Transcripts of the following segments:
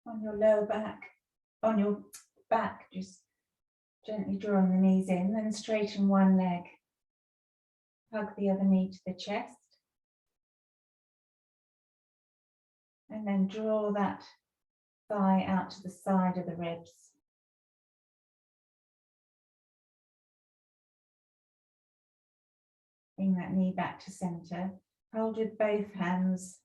on your lower back, on your back, just gently drawing the knees in, then straighten one leg, hug the other knee to the chest, and then draw that thigh out to the side of the ribs. Bring that knee back to center. Hold with both hands,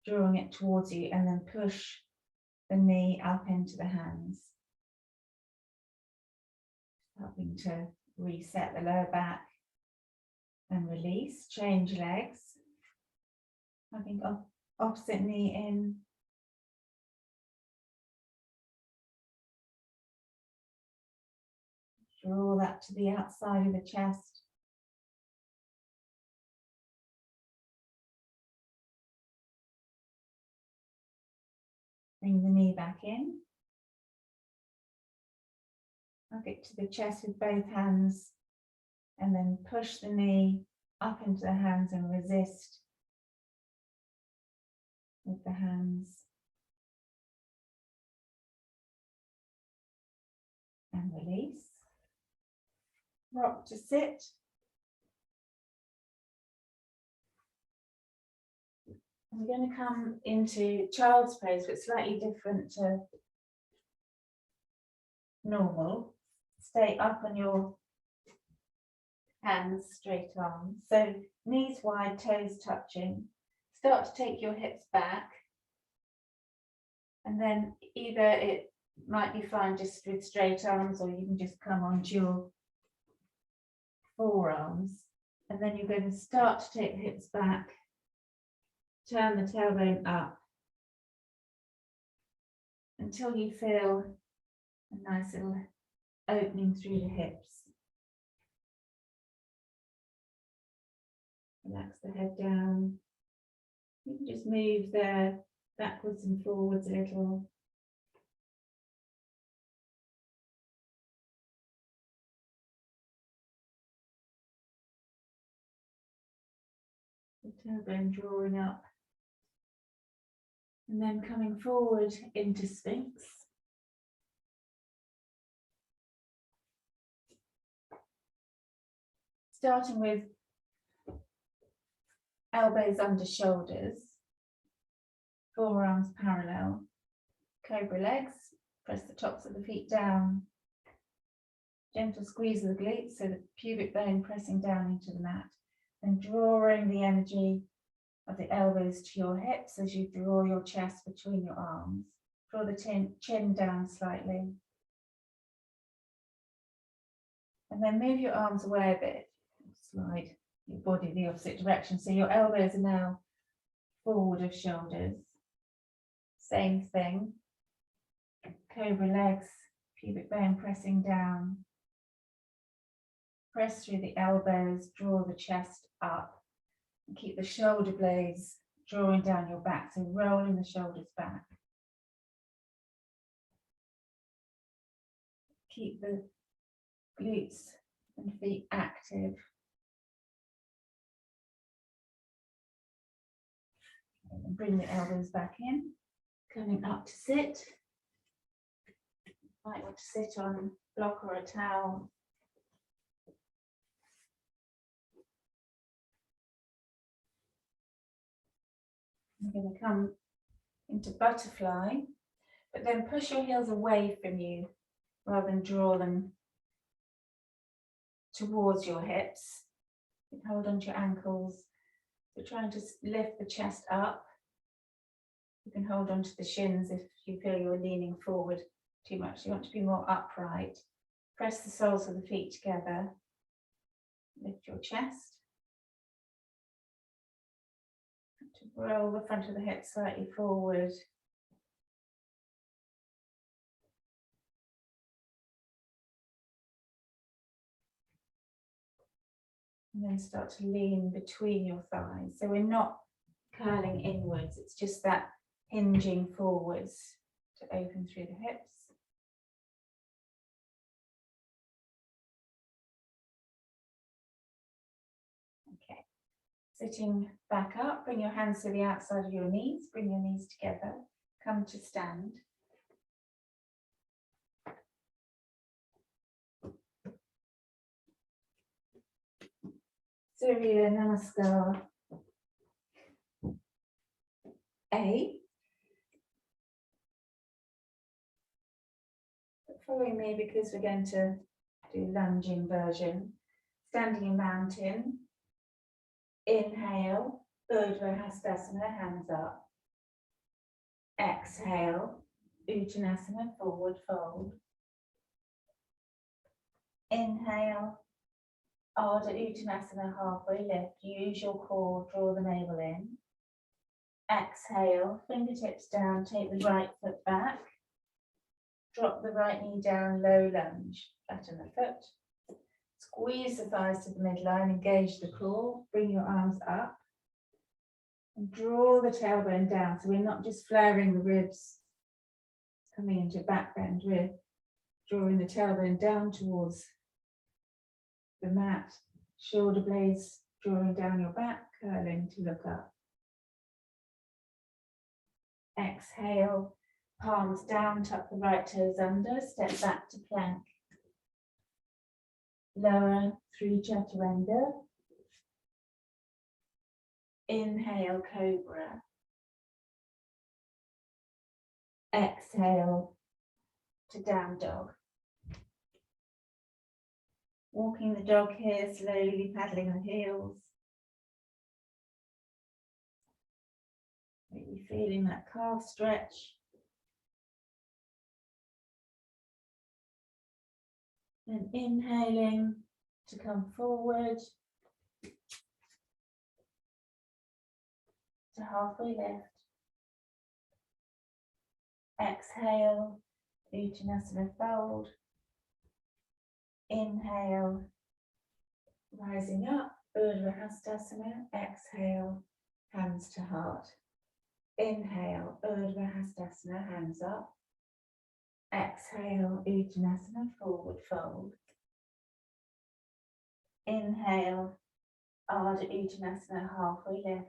drawing it towards you, and then push the knee up into the hands. Helping to reset the lower back and release. Change legs. Having opposite knee in. Draw that to the outside of the chest. Bring the knee back in. Hug it to the chest with both hands, and then push the knee up into the hands and resist with the hands. And release. Rock to sit. And we're going to come into child's pose, but slightly different to normal. Stay up on your hands, straight arms. So knees wide, toes touching. Start to take your hips back. And then either it might be fine just with straight arms, or you can just come onto your forearms. And then you're going to start to take the hips back. Turn the tailbone up until you feel a nice little opening through the hips. Relax the head down. You can just move there backwards and forwards a little. The tailbone drawing up. And then coming forward into Sphinx. Starting with elbows under shoulders, forearms parallel, cobra legs, press the tops of the feet down, gentle squeeze of the glutes, so the pubic bone pressing down into the mat, and drawing the energy of the elbows to your hips as you draw your chest between your arms. Draw the chin down slightly. And then move your arms away a bit. Slide your body the opposite direction. So your elbows are now forward of shoulders. Same thing. Cobra legs, pubic bone pressing down. Press through the elbows, draw the chest up. And keep the shoulder blades drawing down your back, so rolling the shoulders back. Keep the glutes and feet active. And bring the elbows back in. Coming up to sit. You might want to sit on a block or a towel. You're going to come into butterfly, but then push your heels away from you rather than draw them towards your hips. You can hold onto your ankles. We're trying to lift the chest up. You can hold onto the shins if you feel you're leaning forward too much. You want to be more upright. Press the soles of the feet together. Lift your chest. Roll the front of the hips slightly forward. And then start to lean between your thighs. So we're not curling inwards, it's just that hinging forwards to open through the hips. Okay. Sitting back up, bring your hands to the outside of your knees, bring your knees together, come to stand. Surya Namaskar A. Following me, because we're going to do lunging version. Standing in mountain. Inhale, Urdhva Hastasana, hands up. Exhale, Uttanasana, forward fold. Inhale, Ardha Uttanasana, halfway lift. Use your core, draw the navel in. Exhale, fingertips down, take the right foot back. Drop the right knee down, low lunge, flatten the foot. Squeeze the thighs to the midline, engage the core, bring your arms up. And draw the tailbone down, so we're not just flaring the ribs, coming into back bend, we're drawing the tailbone down towards the mat, shoulder blades drawing down your back, curling to look up. Exhale, palms down, tuck the right toes under, step back to plank. Lower through chaturanga. Inhale, cobra. Exhale to down dog. Walking the dog here, slowly paddling the heels. Maybe feeling that calf stretch. And inhaling to come forward to halfway lift. Exhale, Uttanasana fold. Inhale, rising up, Urdhva Hastasana. Exhale, hands to heart. Inhale, Urdhva Hastasana, hands up. Exhale, Uttanasana, forward fold. Inhale, Ardha Uttanasana, halfway lift.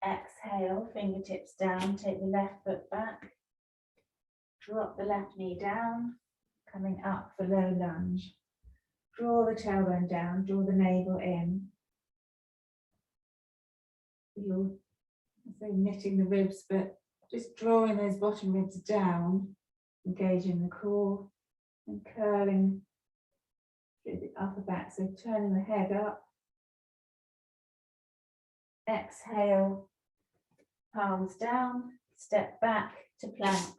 Exhale, fingertips down, take the left foot back. Drop the left knee down, coming up for low lunge. Draw the tailbone down, draw the navel in. You're knitting the ribs, but just drawing those bottom ribs down, engaging the core and curling through the upper back. So turning the head up. Exhale, palms down, step back to plank.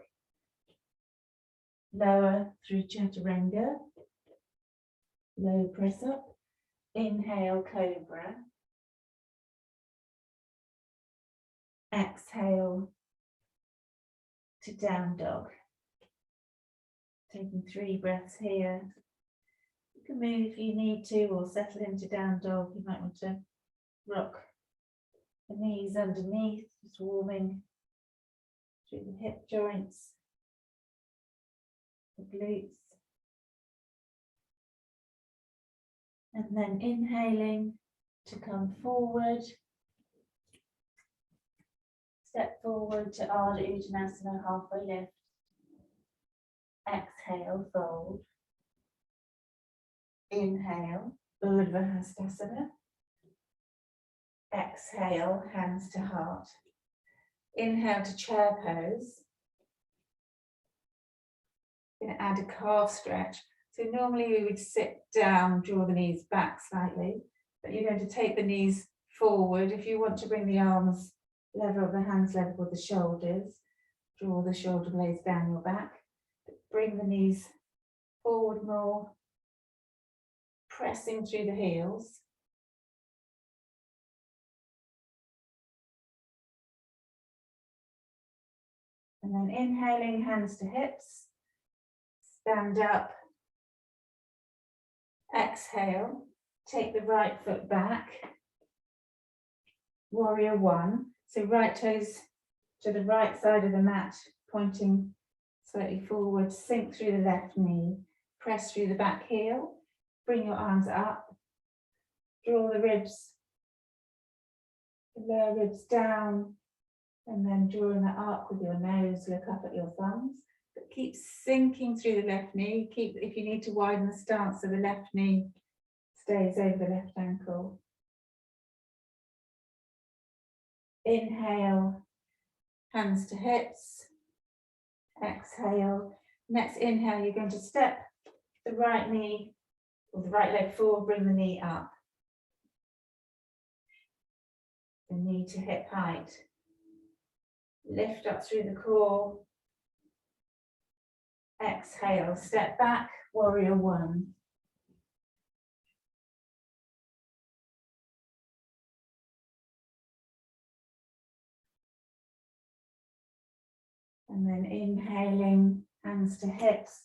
Lower through chaturanga. Low press up. Inhale, cobra. Exhale to down dog. Taking 3 breaths here. You can move if you need to, or settle into down dog. You might want to rock the knees underneath, just warming through the hip joints, the glutes. And then inhaling to come forward. Step forward to Ardha Uttanasana, halfway lift. Exhale, fold. Inhale, Urdhva Hastasana. Exhale, hands to heart. Inhale to chair pose. Going to add a calf stretch. So normally we would sit down, draw the knees back slightly, but you're going to take the knees forward. If you want to bring the arms level, the hands level with the shoulders, draw the shoulder blades down your back. Bring the knees forward more, pressing through the heels. And then inhaling, hands to hips, stand up. Exhale, take the right foot back. Warrior 1. So right toes to the right side of the mat, pointing slightly forward, sink through the left knee, press through the back heel, bring your arms up, draw the ribs, the lower ribs down, and then drawing that arc with your nose, look up at your thumbs. But keep sinking through the left knee. Keep, if you need to widen the stance, so the left knee stays over the left ankle. Inhale, hands to hips. Exhale. Next inhale, you're going to step the right knee or the right leg forward, bring the knee up. The knee to hip height. Lift up through the core. Exhale, step back, warrior one. And then inhaling, hands to hips.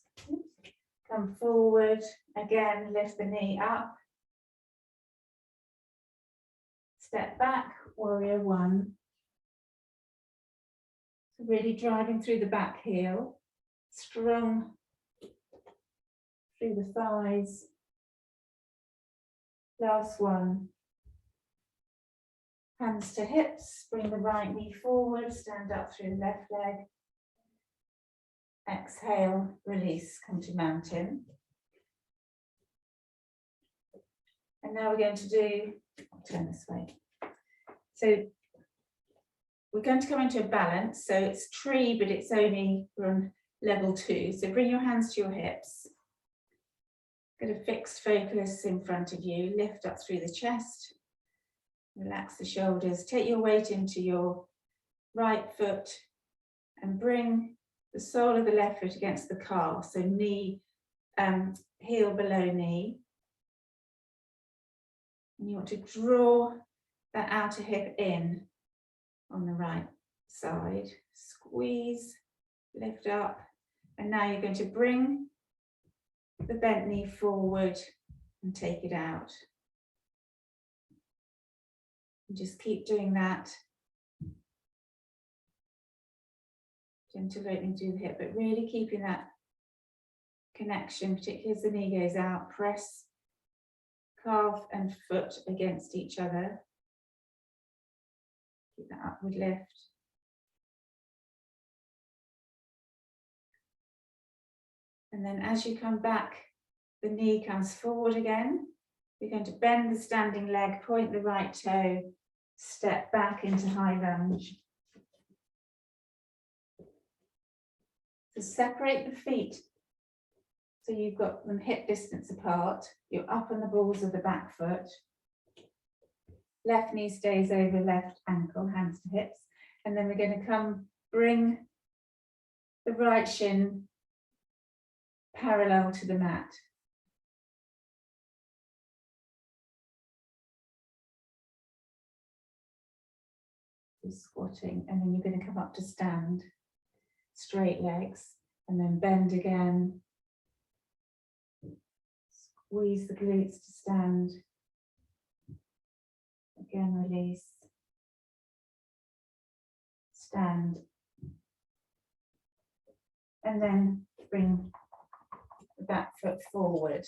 Come forward, again, lift the knee up. Step back, warrior one. So really driving through the back heel, strong through the thighs. Last one. Hands to hips, bring the right knee forward, stand up through the left leg. Exhale, release, come to mountain. And now we're going to do, I'll turn this way. So we're going to come into a balance. So it's tree, but it's only from level 2. So bring your hands to your hips. Get a fixed focus in front of you. Lift up through the chest. Relax the shoulders. Take your weight into your right foot and bring the sole of the left foot against the calf. So knee, heel below knee. And you want to draw that outer hip in on the right side. Squeeze, lift up. And now you're going to bring the bent knee forward and take it out. And just keep doing that. Gentle opening through the hip, but really keeping that connection, particularly as the knee goes out. Press calf and foot against each other. Keep that upward lift. And then as you come back, the knee comes forward again. You're going to bend the standing leg, point the right toe, step back into high lunge. So separate the feet so you've got them hip distance apart. You're up on the balls of the back foot. Left knee stays over left ankle, hands to hips. And then we're going to come bring the right shin parallel to the mat. Squatting, and then you're going to come up to stand, straight legs, and then bend again. Squeeze the glutes to stand. Again, release. Stand. And then bring the back foot forward.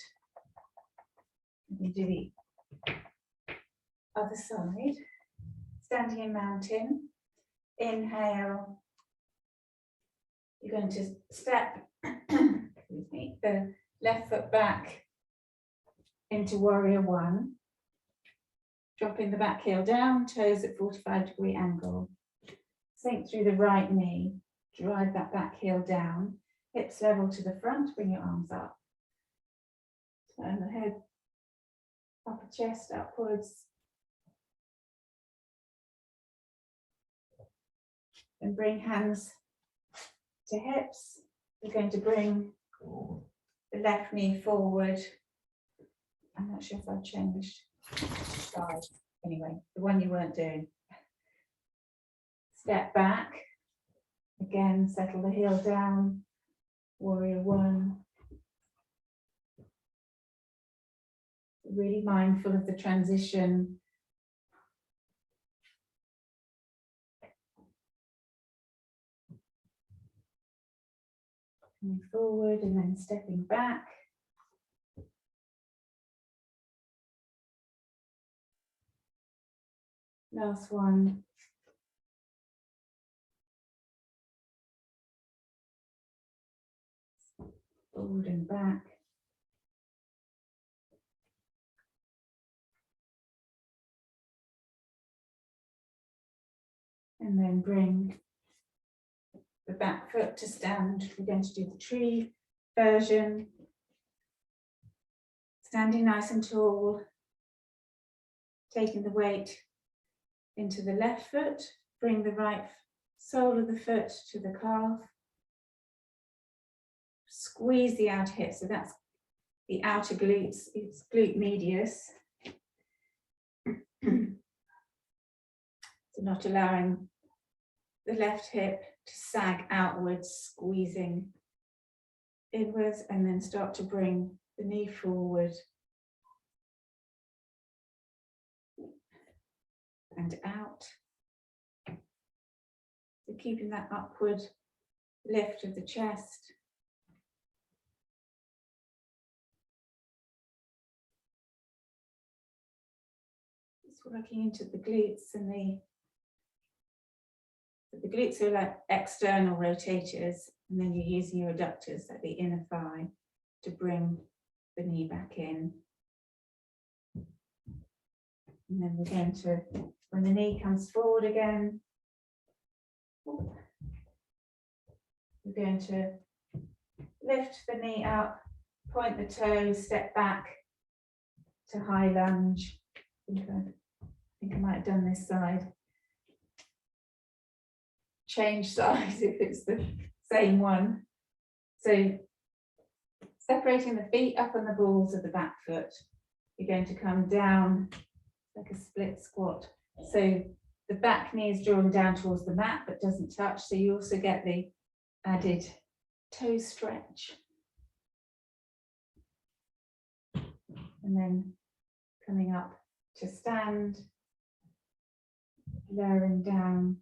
And do the other side. Standing in mountain. Inhale. You're going to step excuse me, the left foot back into warrior one. Dropping the back heel down, toes at 45-degree angle. Sink through the right knee. Drive that back heel down. Hips level to the front, bring your arms up. Turn the head, upper chest upwards. And bring hands to hips. We're going to bring the left knee forward. I'm not sure if I've changed side. Anyway, the one you weren't doing. Step back. Again, settle the heel down. Warrior one. Really mindful of the transition. Coming forward and then stepping back. Last one. Forward and back. And then bring the back foot to stand. We're going to do the tree version. Standing nice and tall, taking the weight into the left foot, bring the right sole of the foot to the calf, squeeze the outer hip, so that's the outer glutes, it's glute medius. So not allowing the left hip to sag outwards, squeezing inwards, and then start to bring the knee forward and out. So keeping that upward lift of the chest. Just working into the glutes, and the glutes are like external rotators, and then you're using your adductors, like the inner thigh, to bring the knee back in. And then we're going to, when the knee comes forward again, we're going to lift the knee up, point the toes, step back to high lunge. I think I might have done this side. Change sides if it's the same one. So separating the feet up on the balls of the back foot, you're going to come down like a split squat. So the back knee is drawn down towards the mat but doesn't touch, so you also get the added toe stretch. And then coming up to stand, lowering down,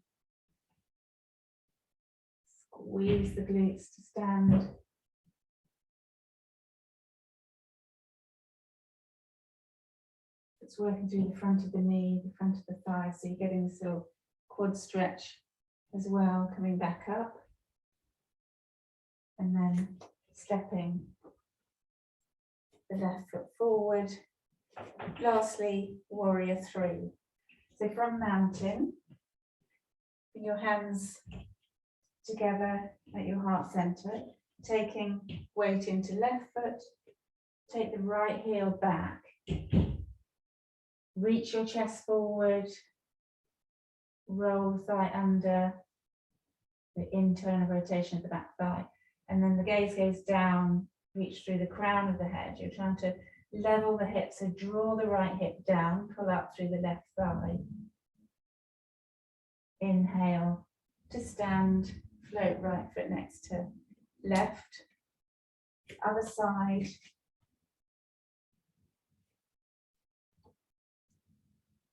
squeeze the glutes to stand. It's working through the front of the knee, the front of the thigh, so you're getting this little quad stretch as well, coming back up. And then stepping the left foot forward. Lastly, warrior three. So from mountain, bring your hands together at your heart center, taking weight into left foot, take the right heel back, reach your chest forward, roll the thigh under, the internal rotation of the back thigh, and then the gaze goes down, reach through the crown of the head. You're trying to level the hips, so draw the right hip down, pull up through the left thigh. Inhale to stand, float right foot next to left, other side.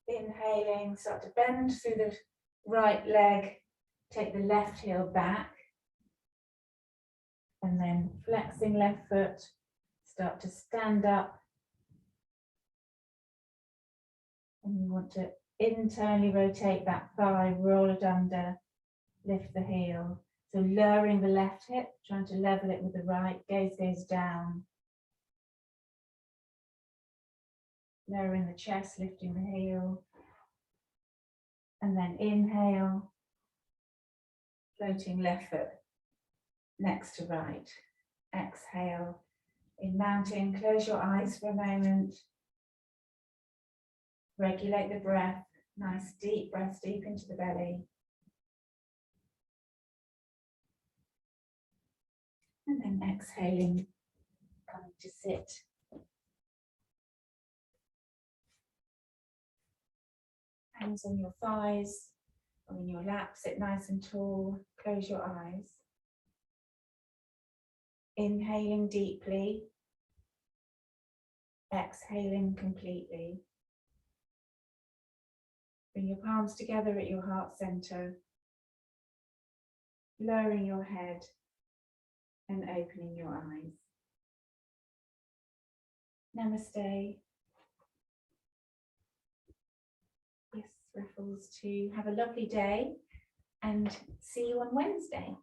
Inhaling, start to bend through the right leg, take the left heel back, and then flexing left foot, start to stand up. And you want to internally rotate that thigh, roll it under, lift the heel. So lowering the left hip, trying to level it with the right, gaze goes down. Lowering the chest, lifting the heel. And then inhale, floating left foot next to right. Exhale. In mountain, close your eyes for a moment. Regulate the breath. Nice deep breaths deep into the belly. And then exhaling, coming to sit. Hands on your thighs or in your lap, sit nice and tall, close your eyes. Inhaling deeply, exhaling completely. Bring your palms together at your heart center, lowering your head and opening your eyes. Namaste. Yes, Raffles, to have a lovely day and see you on Wednesday.